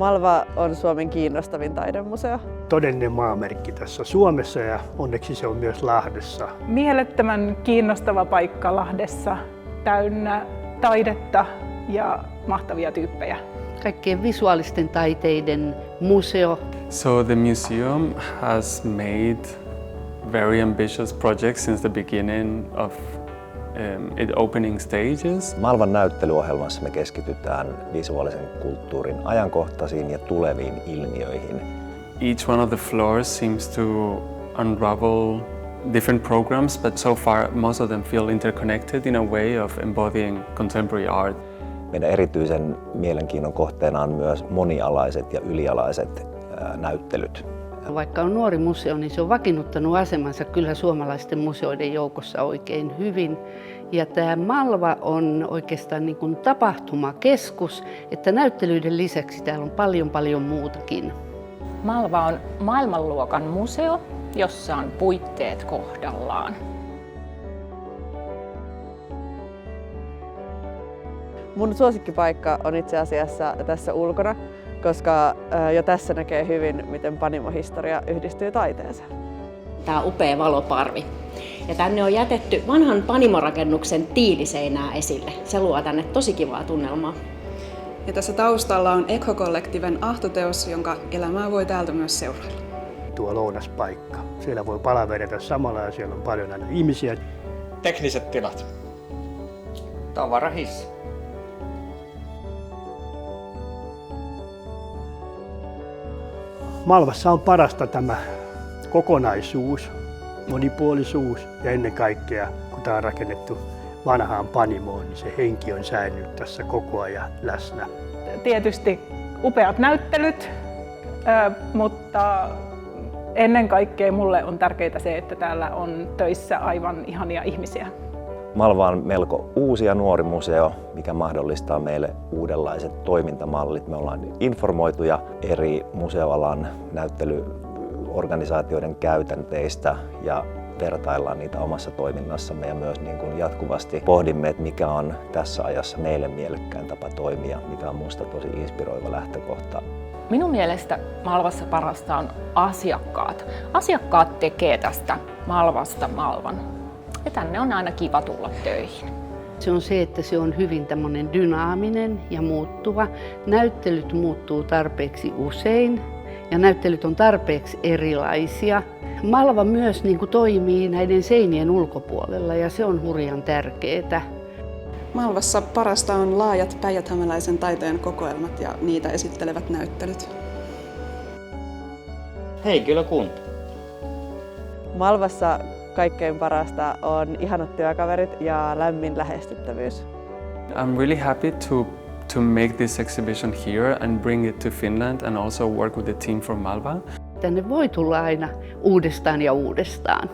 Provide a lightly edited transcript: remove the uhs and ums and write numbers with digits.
Malva on Suomen kiinnostavin taidemuseo. Todellinen maamerkki tässä Suomessa ja onneksi se on myös Lahdessa. Mielettömän kiinnostava paikka Lahdessa, täynnä taidetta ja mahtavia tyyppejä. Kaikkien visuaalisten taiteiden museo. So the museum has made very ambitious projects since the beginning of its opening stages. Malvan näyttelyohjelmassa me keskitytään visuaalisen kulttuurin ajankohtaisiin ja tuleviin ilmiöihin. Each one of the floors seems to unravel different programs, but so far most of them feel interconnected in a way of embodying contemporary art. Meidän erityisen mielenkiinnon kohteena on myös monialaiset ja ylialaiset näyttelyt. Vaikka on nuori museo, niin se on vakiinnuttanut asemansa kyllä suomalaisten museoiden joukossa oikein hyvin. Ja tämä Malva on oikeastaan niin kuin tapahtumakeskus, että näyttelyiden lisäksi täällä on paljon muutakin. Malva on maailmanluokan museo, jossa on puitteet kohdallaan. Mun suosikkipaikka on itse asiassa tässä ulkona, koska jo tässä näkee hyvin, miten panimohistoria yhdistyy taiteeseen. Tämä on upea valoparvi. Ja tänne on jätetty vanhan panimorakennuksen tiiliseinää esille. Se luo tänne tosi kivaa tunnelmaa. Ja tässä taustalla on Eco-kollektiiven ahtoteos, jonka elämää voi täältä myös seurailla. Tuo lounaspaikka. Siellä voi palaverita samalla ja siellä on paljon aina ihmisiä. Tekniset tilat. Tavarahissi. Malvassa on parasta tämä kokonaisuus, monipuolisuus ja ennen kaikkea, kun tämä on rakennettu vanhaan panimoon, niin se henki on säilynyt tässä koko ajan läsnä. Tietysti upeat näyttelyt, mutta ennen kaikkea mulle on tärkeää se, että täällä on töissä aivan ihania ihmisiä. Malva on melko uusi ja nuori museo, mikä mahdollistaa meille uudenlaiset toimintamallit. Me ollaan informoituja eri museoalan näyttelyorganisaatioiden käytänteistä ja vertaillaan niitä omassa toiminnassamme ja myös niin kuin jatkuvasti pohdimme, että mikä on tässä ajassa meille mielekkäin tapa toimia, mikä on musta tosi inspiroiva lähtökohta. Minun mielestä Malvassa parasta on asiakkaat. Asiakkaat tekee tästä Malvasta Malvan. Ja tänne on aina kiva tulla töihin. Se on se, että se on hyvin tämmöinen dynaaminen ja muuttuva. Näyttelyt muuttuu tarpeeksi usein ja näyttelyt on tarpeeksi erilaisia. Malva myös niin kuin toimii näiden seinien ulkopuolella ja se on hurjan tärkeää. Malvassa parasta on laajat päijäthämäläisen taiteen kokoelmat ja niitä esittelevät näyttelyt. Hei, kyllä kunto. Malvassa kaikkein parasta on ihanat työkaverit ja lämmin lähestyttävyys. I'm really happy to make this exhibition here and bring it to Finland and also work with the team from Malva. Tänne voi tulla aina uudestaan ja uudestaan.